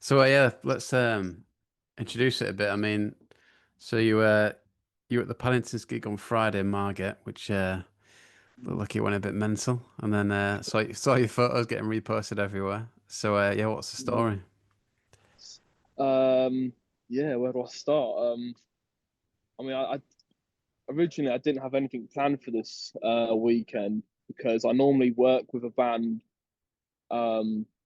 So yeah, let's introduce it a bit. I mean, so you were at the Paddingtons gig on Friday in Margate, which looked like it went a bit mental, and then saw your photos getting reposted everywhere. So yeah, what's the Yeah. story? Um, yeah, where do I start? I mean, I originally I didn't have anything planned for this weekend because I normally work with a band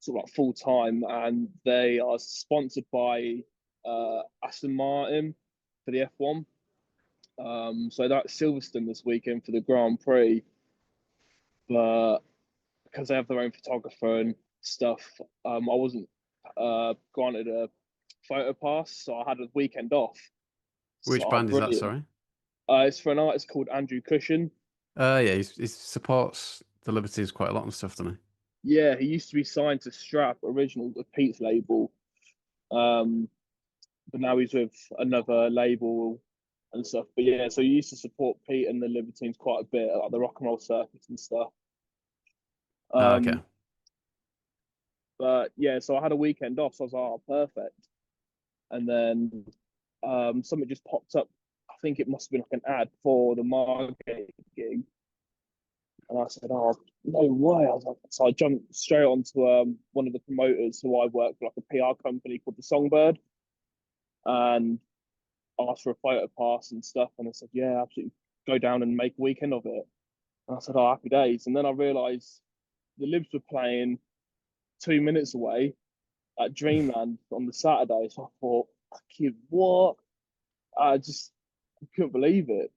sort of like full time, and they are sponsored by Aston Martin for the F1. So that's Silverstone this weekend for the Grand Prix, but because they have their own photographer and stuff, I wasn't granted a photo pass, so I had a weekend off. So Which band is that? brilliant. Sorry. It's for an artist called Andrew Cushion. Yeah, he supports the Libertines quite a lot and stuff, doesn't Yeah, he used to be signed to Strap, original with Pete's label. Um, but now he's with another label and stuff. But yeah, so he used to support Pete and the Libertines quite a bit, like the rock and roll circuit and stuff. he? Okay. Um, but yeah, so I had a weekend off, so I was like, oh, perfect. And then something just popped up. I think it must have been like an ad for the Margate gig. And I said, "Oh, no way!" I was like, so I jumped straight onto one of the promoters who I work for, like a PR company called the Songbird, and asked for a photo pass and stuff. And I said, "Yeah, absolutely, go down and make a weekend of it." And I said, "Oh, happy days." And then I realised the Libs were playing 2 minutes away at Dreamland on the Saturday. So I thought, "Fucking what?" I just couldn't believe it.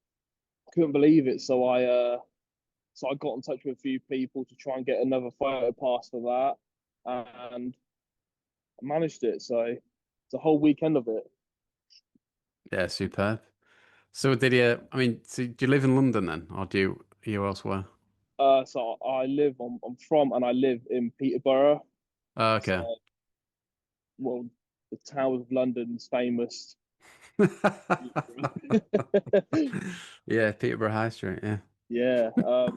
Couldn't believe it. So I got in touch with a few people to try and get another photo pass for that, and I managed it. So it's a whole weekend of it. Yeah, superb. So did you? I mean, so do you live in London then, or are you elsewhere? So I'm from and I live in Peterborough. So, Okay. well, the Tower of London's famous. Yeah, Peterborough High Street. Yeah. Yeah. I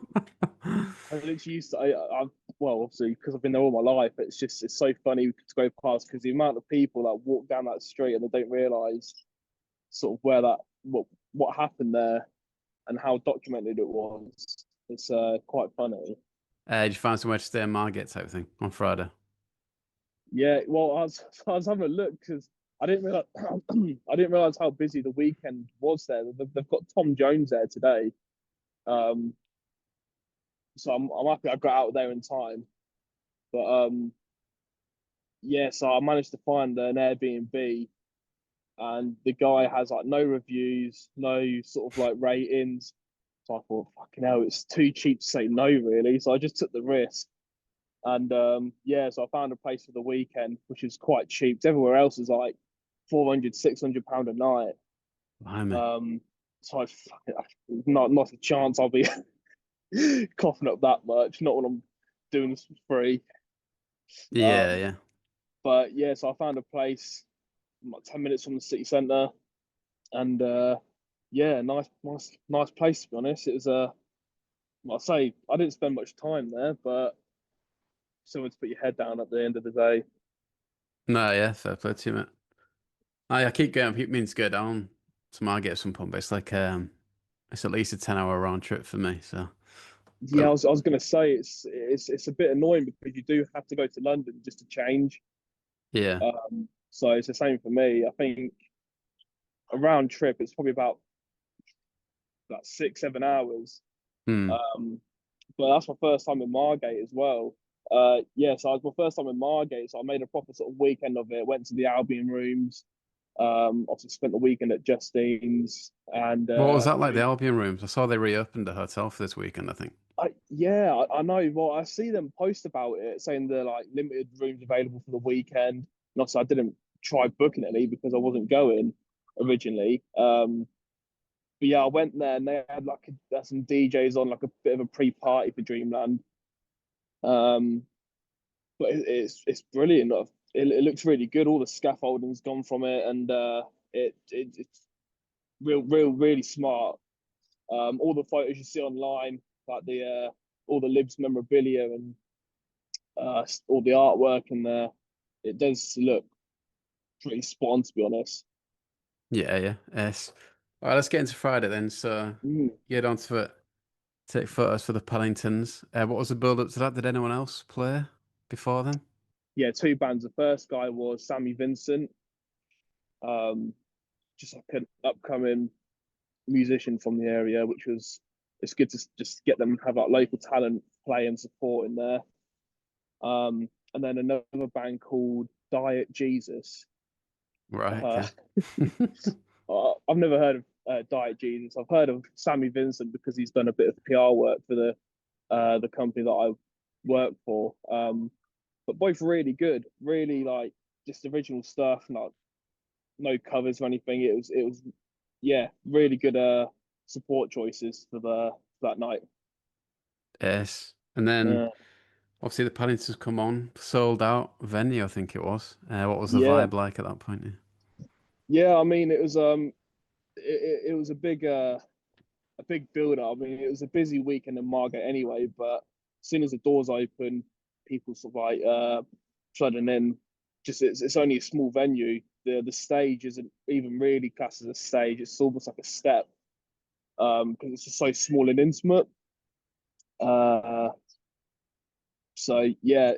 literally used to. Well, obviously, because I've been there all my life, it's so funny to go past because the amount of people that walk down that street and they don't realise sort of where that what happened there and how documented it was. It's quite funny. Did you find somewhere to stay in Margate type thing on Friday? Yeah, well, I was having a look because I didn't realize I didn't realize how busy the weekend was there. They've got Tom Jones there today, um, so I'm happy I got out there in time. But yeah, so I managed to find an Airbnb, and the guy has like no reviews, no sort of like ratings. So I thought, fucking hell, it's too cheap to say no, really. So I just took the risk. And yeah, so I found a place for the weekend, which is quite cheap. Everywhere else is like 400, £600 a night. Blimey. Um, so not a chance I'll be coughing up that much. Not when I'm doing this for free. Yeah, Um, yeah. but yeah, so I found a place like 10 minutes from the city centre, and yeah, nice place to be honest. It was like I say, I didn't spend much time there, but somewhere to put your head down at the end of the day. No, yeah, fair play to you, mate. I keep going, keep meaning to go down to Margate at some point, but it's at least a 10-hour round trip for me. So, Yeah, but I was gonna say it's a bit annoying because you do have to go to London just to change. yeah. So it's the same for me. I think a round trip it's probably about like 6, 7 hours. Hmm. Um, but that's my first time in Margate as well. Yeah, so it was my first time in Margate, so I made a proper sort of weekend of it. Went to the Albion Rooms. Obviously spent the weekend at Justine's, and What was that like, the Albion Rooms? I saw they reopened the hotel for this weekend, I think. yeah, I know. Well, I see them post about it, saying they're like limited rooms available for the weekend. And also, I didn't try booking any because I wasn't going originally. But yeah, I went there and they had like some DJs on, like a bit of a pre-party for Dreamland. Um, but it's brilliant. It looks really good. All the scaffolding's gone from it, and it's really smart. All the photos you see online, like the all the Libs memorabilia and all the artwork in there, it does look pretty spot on, to be honest. Yeah, yeah. Yes. All right, let's get into Friday then. So Mm. get on to it. Take photos for the Paddingtons. What was the build up to that? Did anyone else play before them? Yeah, two bands. The first guy was Sammy Vincent, um, just like an upcoming musician from the area, which was it's good to just get them have like local talent play and support in there. And then another band called Diet Jesus. Right, Uh, okay. I've never heard of Diet Jesus. I've heard of Sammy Vincent because he's done a bit of PR work for the company that I work for. But both really good, really like just original stuff, not no covers or anything. It was yeah, really good support choices for that night. Yes. And then Uh, obviously the Paddingtons come on, sold out venue, I think it was. What was the yeah, vibe like at that point? yeah. I mean, it was a big build up. I mean, it was a busy weekend in Margate anyway, but as soon as the doors open, people sort of like flooding in. Just it's only a small venue. The stage isn't even really classed as a stage. It's almost like a step because it's just so small and intimate. Uh, so yeah,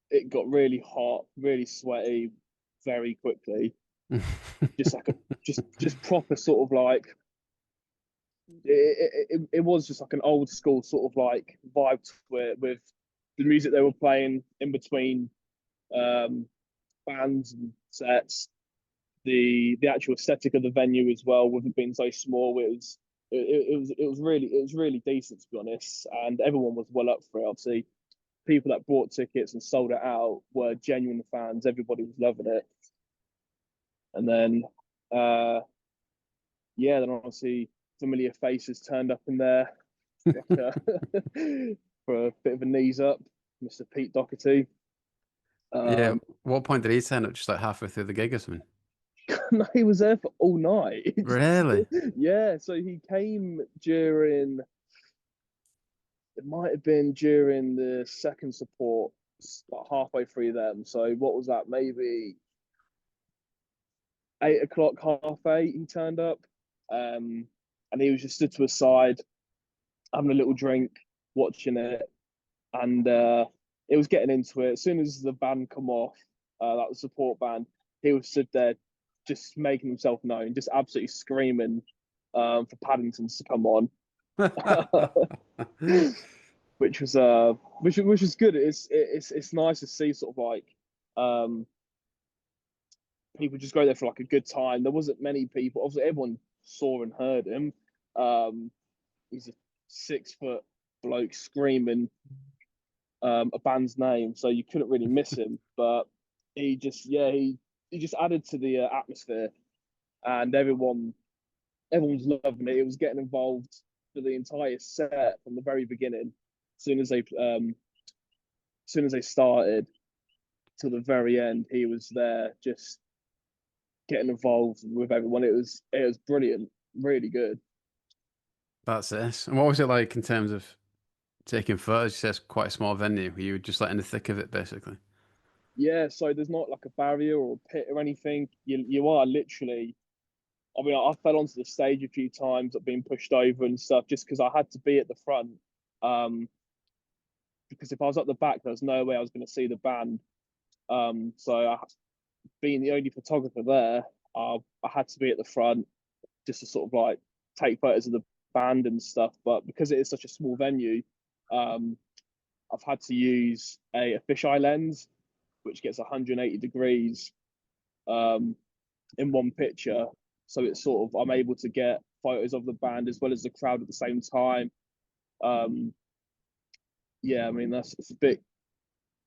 it got really hot, really sweaty, very quickly. Yeah. Just like a just proper sort of like it was just like an old school sort of like vibe to it with the music they were playing in between um, bands and sets. The actual aesthetic of the venue as well, with it being so small, it was really decent, to be honest, and everyone was well up for it. Obviously, people that bought tickets and sold it out were genuine fans. Everybody was loving it, and then uh, yeah, then obviously familiar faces turned up in there like, for a bit of a knees up, Mr. Pete Doherty. Yeah. Um, What point did he turn up? Just like halfway through the gig or something? no, he was there for all night. Really? Yeah, so he came during it might have been during the second support, like halfway through them. So what was that? Maybe 8 o'clock, half eight. He turned up, and he was just stood to his side, having a little drink, watching it, and it was getting into it. As soon as the band come off, that was support band, he was stood there, just making himself known, just absolutely screaming for Paddingtons to come on. Which was which was good. It's nice to see sort of like um people just go there for like a good time. There wasn't many people. Obviously, everyone saw and heard him. Um, he's a 6 foot bloke screaming a band's name, so you couldn't really miss him. But he just he just added to the atmosphere, and everyone was loving it. It was getting involved for the entire set from the very beginning. As soon as they started till the very end, he was there just getting involved with everyone. It was brilliant, really good. That's it. And what was it like in terms of taking photos? You said it's quite a small venue. You were just like in the thick of it, basically. Yeah, so there's not like a barrier or a pit or anything. You are literally. I mean, I fell onto the stage a few times, I've been pushed over and stuff, just because I had to be at the front. Um, because if I was at the back, there was no way I was going to see the band. So being the only photographer there, I had to be at the front just to sort of like take photos of the band and stuff. But because it is such a small venue, um, I've had to use a fisheye lens, which gets 180 degrees um, in one picture. So it's sort of I'm able to get photos of the band as well as the crowd at the same time. Um, yeah, I mean that's it's a bit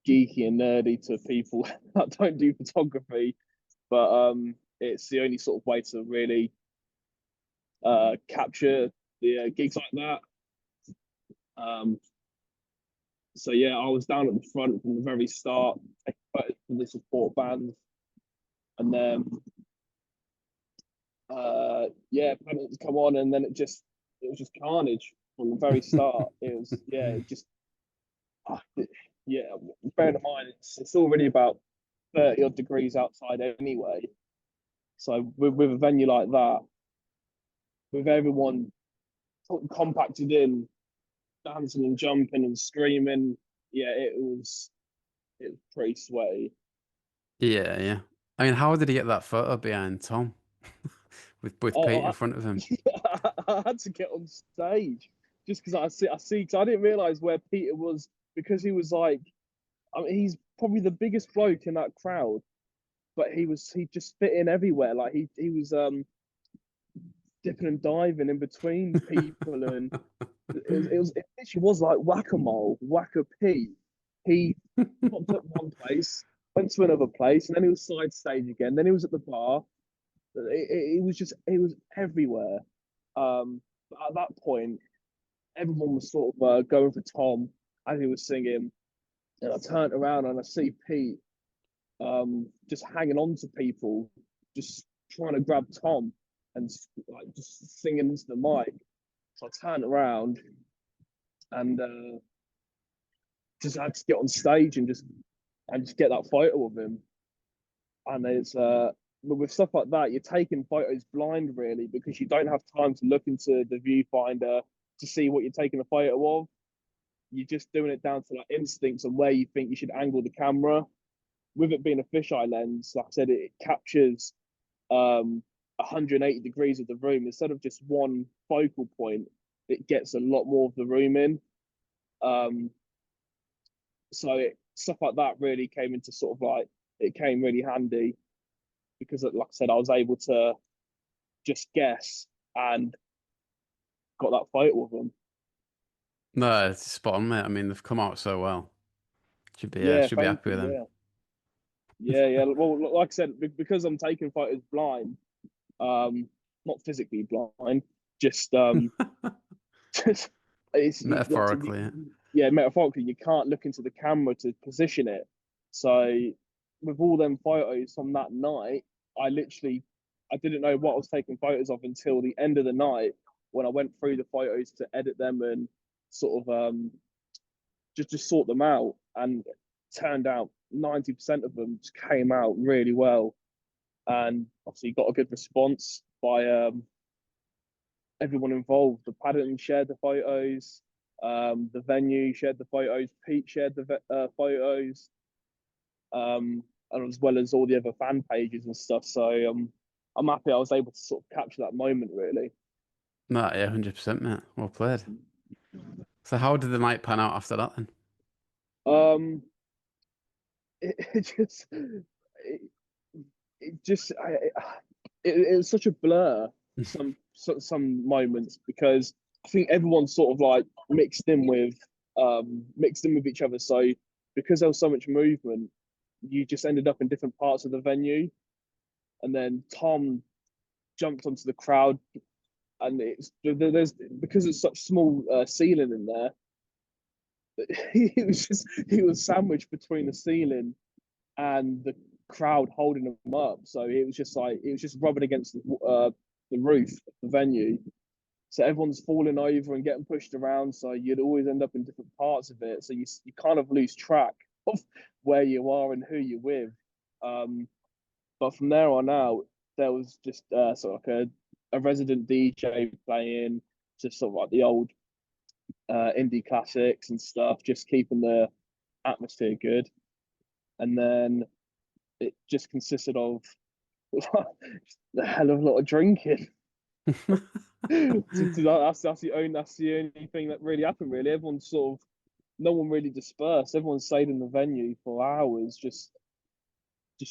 geeky and nerdy to people that don't do photography, but it's the only sort of way to really capture the gigs like that. Um, so yeah, I was down at the front from the very start, for the support band, and then yeah, Paddington come on, and then it was just carnage from the very start. It was yeah, it just uh, yeah. Bearing in mind, it's all really about 30 odd degrees outside anyway. So with a venue like that, with everyone compacted in, dancing and jumping and screaming, yeah, it was pretty sweaty. Yeah, yeah. I mean, how did he get that photo behind Tom with Oh, Pete in front of him? I had to get on stage just because I see, because I didn't realize where Peter was because he was like, I mean, he's probably the biggest bloke in that crowd, but he just fit in everywhere. Like he was dipping and diving in between people, and it literally was like whack a mole, whack a Pete. He popped up one place, went to another place, and then he was side stage again. Then he was at the bar. It was everywhere. But at that point, everyone was sort of going for Tom as he was singing, and I turned around and I see Pete just hanging on to people, just trying to grab Tom and like just singing into the mic. So I turned around and just had to get on stage and just get that photo of him. And it's but with stuff like that, you're taking photos blind really because you don't have time to look into the viewfinder to see what you're taking a photo of. You're just doing it down to like instincts and where you think you should angle the camera. With it being a fisheye lens, like I said, it captures 180 degrees of the room instead of just one focal point. It gets a lot more of the room in. Um, stuff like that really came into sort of like it came really handy because, like I said, I was able to just guess and got that photo of them. No, it's spot on, mate. I mean, they've come out so well. Yeah, Should be thank happy you. with them. Yeah, yeah. Well, like I said, because I'm taking photos blind, not physically blind, just just it's like Metaphorically, yeah. yeah, metaphorically, you can't look into the camera to position it. So with all them photos from that night, I didn't know what I was taking photos of until the end of the night when I went through the photos to edit them and sort of just sort them out, and turned out 90% of them just came out really well, and obviously got a good response by everyone involved. The Paddington shared the photos, the venue shared the photos, Pete shared the photos, and as well as all the other fan pages and stuff. So I'm happy I was able to sort of capture that moment really. No, yeah, 100%, mate. Well played. So how did the night pan out after that then? Um, it just it, it just it was such a blur some moments because I think everyone sort of like mixed in with each other. So because there was so much movement, you just ended up in different parts of the venue. And then Tom jumped onto the crowd, and there's because it's such small ceiling in there. He was sandwiched between the ceiling and the crowd holding him up. So it was just rubbing against the roof of the venue. So everyone's falling over and getting pushed around. So you'd always end up in different parts of it. So you kind of lose track of where you are and who you're with. Um, but from there on out, there was just sort of like a resident DJ playing just sort of like the old indie classics and stuff, just keeping the atmosphere good. And then it just consisted of a hell of a lot of drinking. That's the only thing that really happened. Really, everyone sort of no one really dispersed. Everyone stayed in the venue for hours, just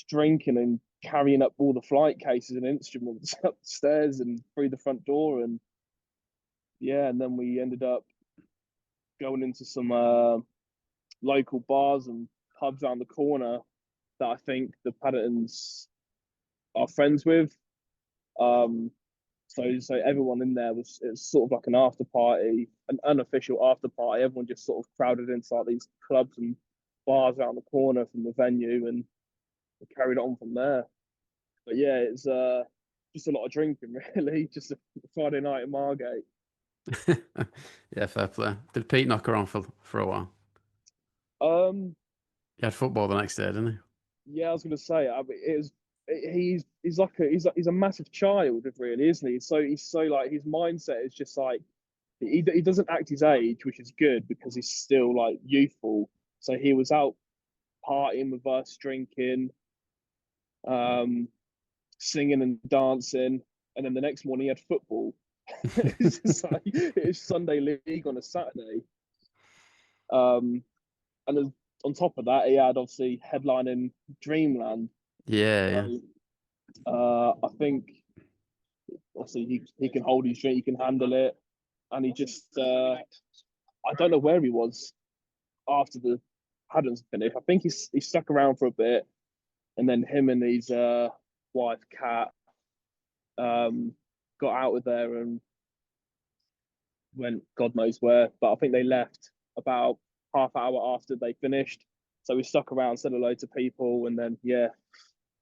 drinking and carrying up all the flight cases and instruments upstairs and through the front door. And yeah, and then we ended up going into some local bars and pubs around the corner that I think the Paddingtons are friends with. Um, so everyone in there it was sort of like an after party, an unofficial after party. Everyone just sort of crowded into like these clubs and bars around the corner from the venue and carried on from there. But yeah, it's just a lot of drinking really. Just a Friday night in Margate. Yeah, fair play. Did Pete knock around for a while? Um, He had football the next day, didn't he? Yeah, I was gonna say. I mean, he's a massive child, really, isn't he? So he's so like his mindset is just like he doesn't act his age, which is good because he's still like youthful. So he was out partying with us, drinking, um, singing and dancing, and then the next morning he had football. It's just like it's Sunday league on a Saturday. Um, and then on top of that, he had obviously headlining Dreamland. Yeah, yeah. So I think obviously he can hold his drink, he can handle it, and he just I don't know where he was after the Paddingtons finish. I think he stuck around for a bit, and then him and his wife Kat got out of there and went God knows where. But I think they left about half hour after they finished. So we stuck around, said hello to people, and then yeah,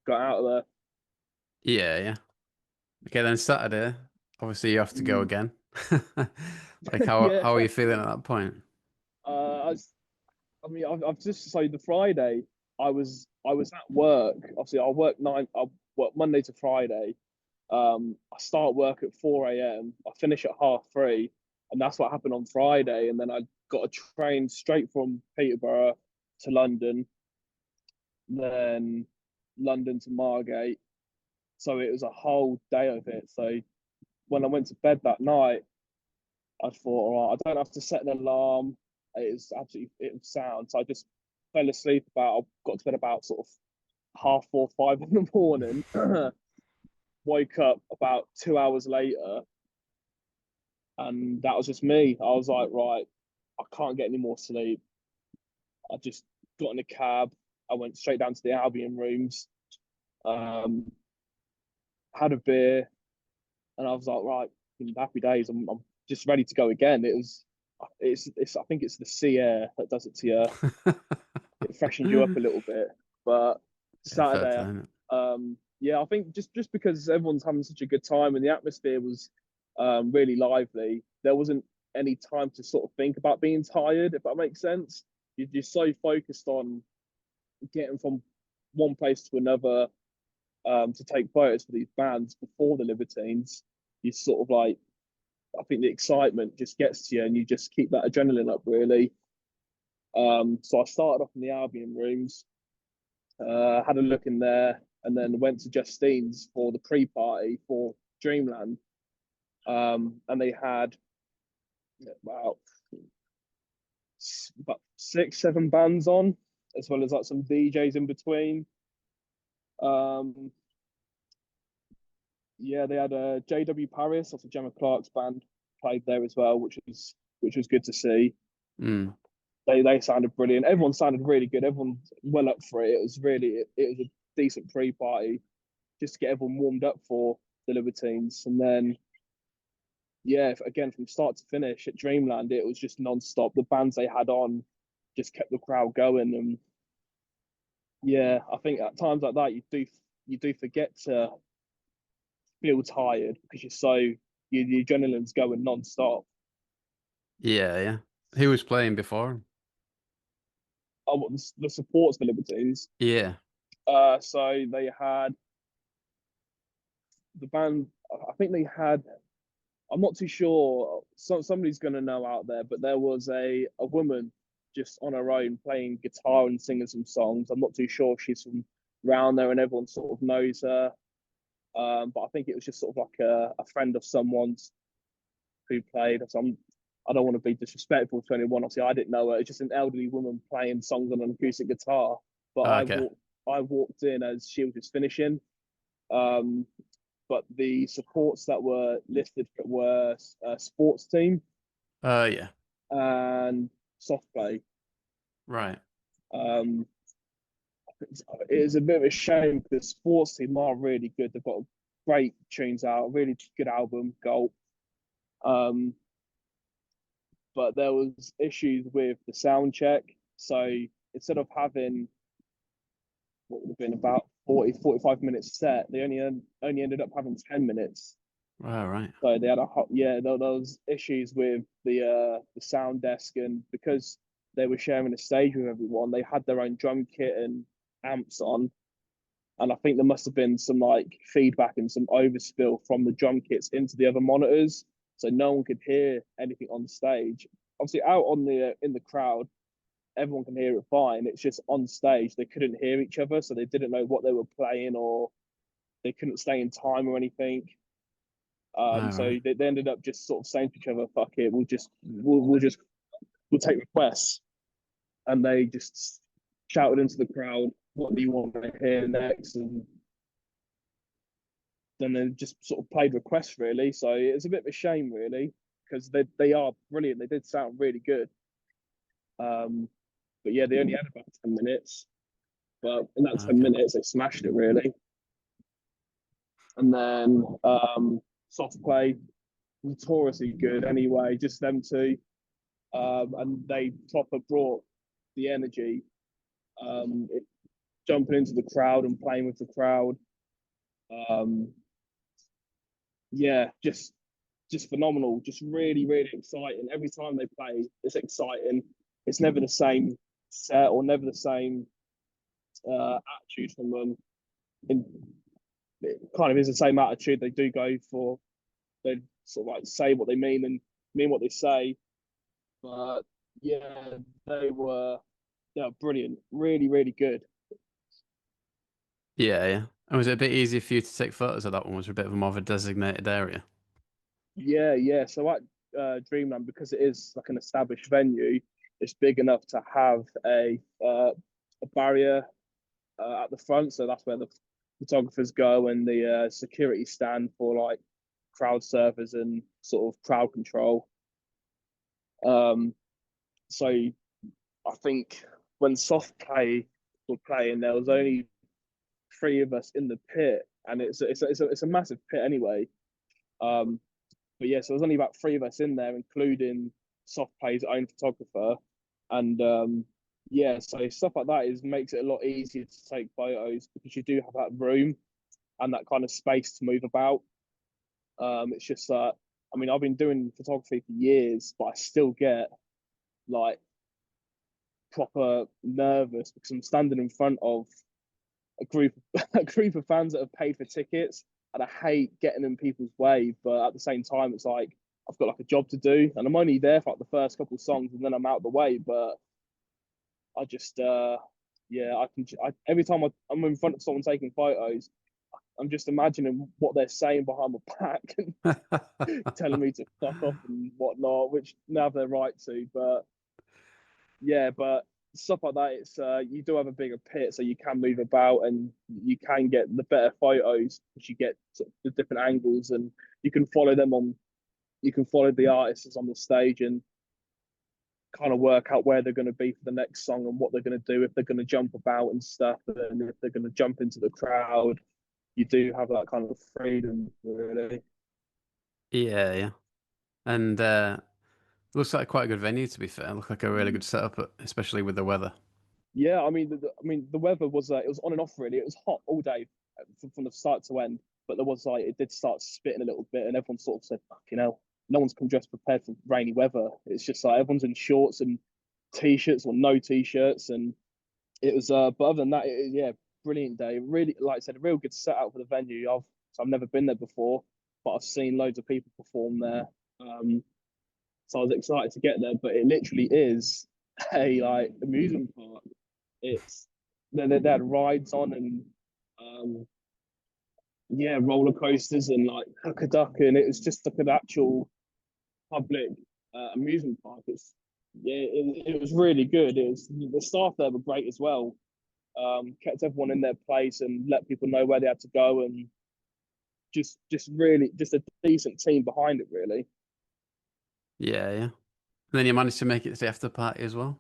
got out of there. Yeah, yeah. Okay, then Saturday, obviously you have to go Mm. again. Like Yeah, how are you feeling at that point? uh, I, I mean, I've just so the Friday I was at work. Obviously, I work Monday to Friday. I start work at 4 a.m. I finish at 3:30, and that's what happened on Friday. And then I got a train straight from Peterborough to London, then London to Margate. So it was a whole day of it. So when I went to bed that night, I thought, all right, I don't have to set an alarm. It was sound. So I just fell asleep I got to bed about sort of 4:30, 5 in the morning. Woke up about 2 hours later, and that was just me. I was like, right, I can't get any more sleep. I just got in a cab. I went straight down to the Albion rooms, um, had a beer, and I was like, right, happy days. I'm just ready to go again. I think it's the sea air that does it to you. It freshens you up a little bit. But Yeah, fair Saturday, play, innit? yeah, I think just because everyone's having such a good time and the atmosphere was really lively, there wasn't any time to sort of think about being tired, if that makes sense. You're so focused on getting from one place to another to take photos for these bands before the Libertines. You sort of like, I think the excitement just gets to you and you just keep that adrenaline up, really. So I started off in the Albion rooms, had a look in there, and then went to Justine's for the pre-party for Dreamland. And they had about about 6, 7 bands on, as well as like some DJs in between. Um, yeah, they had a JW Paris, also Gemma Clark's band, played there as well, which was good to see. Mm. They sounded brilliant. Everyone sounded really good. Everyone's well up for it. It was a decent pre-party just to get everyone warmed up for the Libertines. And then yeah, again from start to finish at Dreamland, it was just non-stop. The bands they had on just kept the crowd going. And yeah, I think at times like that you do forget to feel tired because the adrenaline's going non-stop. Yeah, yeah. Who was playing before? Oh, what, the supports for Libertines. Yeah. So they had the band. I think they had. I'm not too sure. Somebody's going to know out there, but there was a woman just on her own playing guitar and singing some songs. I'm not too sure if she's from around there and everyone sort of knows her. But I think it was just sort of like a friend of someone's who played. So I don't want to be disrespectful to anyone. Obviously, I didn't know her. It's just an elderly woman playing songs on an acoustic guitar. But Okay. I walked in as she was just finishing. Um, but the supports that were listed were sports team Yeah. and soft play. Right. Um, it is a bit of a shame because sports team are really good. They've got great tunes out, really good album, Gulp. Um, but there was issues with the sound check. So instead of having what would have been about 40, 45 minutes set, they only ended up having 10 minutes. All right. So they had there was issues with the sound desk, and because they were sharing a stage with everyone, they had their own drum kit and amps on. and I think there must have been some like feedback and some overspill from the drum kits into the other monitors, so no one could hear anything on stage. Obviously, out on the in the crowd, everyone can hear it fine. It's just on stage they couldn't hear each other, so they didn't know what they were playing, or they couldn't stay in time or anything. All So right. they ended up just sort of saying to each other, "Fuck it, we'll take requests," and they just shouted into the crowd, "What do you want to hear next?" And then they just sort of played requests really. So it's a bit of a shame really, because they are brilliant. They did sound really good. Um, but yeah, they only had about 10 minutes. But in that 10 minutes, they smashed it really. And then soft play, notoriously good anyway. Just them two, and they proper brought the energy, it, jumping into the crowd and playing with the crowd. Um, yeah, just phenomenal, just really really exciting. Every time they play, it's exciting. It's never the same set or never the same attitude from them. In, it kind of is the same attitude. They do go for, they sort of like say what they mean and mean what they say. But yeah, they were brilliant, really really good. Yeah, yeah. And was it a bit easier for you to take photos of that one? Was it a bit of a more of a designated area? Yeah, yeah. So at Dreamland, because it is like an established venue, it's big enough to have a barrier at the front. So that's where the photographers go, and the security stand for like crowd surfers and sort of crowd control. Um, so I think when soft play were playing, there was only three of us in the pit, and it's a massive pit anyway. Um, but yeah, so there's only about three of us in there, including soft play's own photographer, and yeah, so stuff like that is makes it a lot easier to take photos because you do have that room and that kind of space to move about. It's just that I mean I've been doing photography for years, but I still get like proper nervous because I'm standing in front of a group a group of fans that have paid for tickets, and I hate getting in people's way. But at the same time, it's like I've got like a job to do, and I'm only there for like the first couple of songs, and then I'm out of the way. But I just yeah, every time I'm in front of someone taking photos, I'm just imagining what they're saying behind my back and telling me to fuck off and whatnot, which they have their right to. But yeah, but stuff like that, it's you do have a bigger pit, so you can move about and you can get the better photos because you get sort of the different angles, and you can follow them on. You can follow the artists on the stage and kind of work out where they're going to be for the next song and what they're going to do, if they're going to jump about and stuff, and if they're going to jump into the crowd. You do have that kind of freedom, really. Yeah, yeah. And looks like quite a good venue to be fair. Looked like a really good setup, especially with the weather. Yeah, I mean, the weather was it was on and off really. It was hot all day from the start to end, but there was like it did start spitting a little bit, and everyone sort of said, "Fuck, you know, no one's come dressed prepared for rainy weather." It's just like everyone's in shorts and t-shirts or no t-shirts, and it was. But other than that, yeah, brilliant day. Really, like I said, a real good setup for the venue. I've never been there before, but I've seen loads of people perform there. Um, so I was excited to get there, but it literally is a like amusement park. It's they had rides on and um, yeah, roller coasters and like huck a duck, and it was just like an actual public amusement park. It was really good. It was the staff there were great as well. Kept everyone in their place and let people know where they had to go, and just really just a decent team behind it really. Yeah, yeah. And then you managed to make it to the after party as well.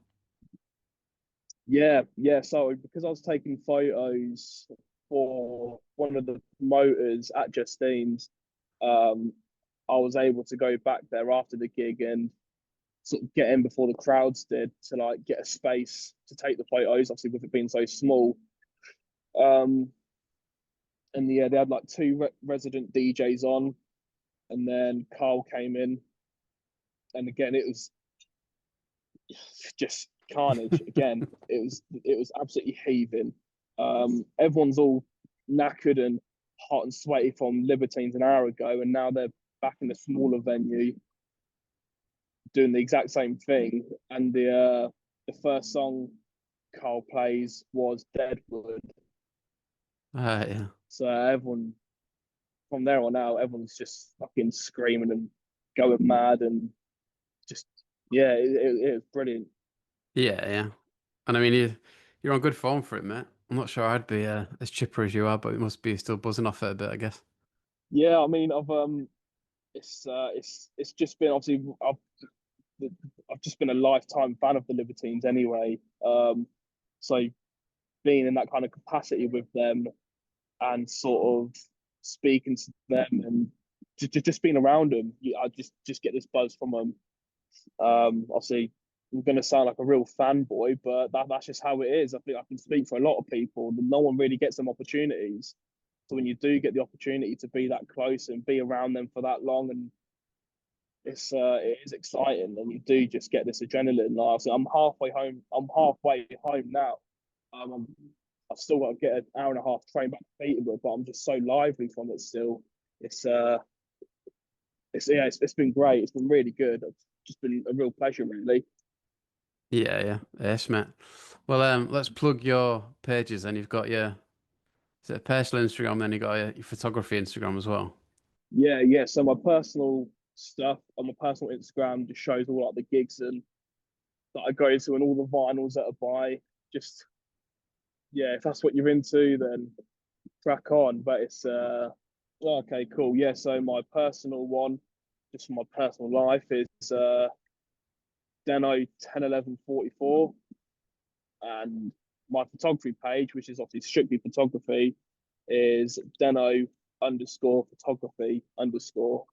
Yeah, yeah. So because I was taking photos for one of the promoters at Justine's, um, I was able to go back there after the gig and sort of get in before the crowds did to like get a space to take the photos. Obviously, with it being so small, um, and yeah, they had like two resident DJs on, and then Carl came in, and again it was just carnage. Again, it was absolutely heaving. Everyone's all knackered and hot and sweaty from Libertines an hour ago, and now they're back in the smaller venue doing the exact same thing. And the first song Carl plays was Deadwood. Yeah. So everyone from there on out, everyone's just fucking screaming and going mad and just yeah, it was brilliant. Yeah, yeah. And I mean, you're on good form for it, mate. I'm not sure I'd be as chipper as you are, but it must be still buzzing off it a bit, I guess. Yeah, I mean, it's just been obviously I've just been a lifetime fan of the Libertines anyway. So being in that kind of capacity with them and sort of speaking to them and just being around them, I just get this buzz from them. Obviously, I'm going to sound like a real fanboy, but that's just how it is. I think I can speak for a lot of people. No one really gets them opportunities. So when you do get the opportunity to be that close and be around them for that long, and it is exciting, and you do just get this adrenaline. Like, so I'm halfway home. I'm halfway home now. I've still got to get an hour and a half train back to Peterborough, but I'm just so lively from it still. It's uh, it's been great. It's been really good. It's just been a real pleasure, really. Yeah, yeah. Yes, mate. Well, let's plug your pages then. You've got your is it a personal Instagram, then you got your photography Instagram as well. Yeah, yeah. So my personal stuff on my personal Instagram just shows all like the gigs and that I go to and all the vinyls that I buy. Just yeah, if that's what you're into, then crack on. But it's okay, cool. Yeah, so my personal one, just for my personal life, is Denno 101144, and my photography page, which is obviously strictly photography, is Denno underscore photography underscore.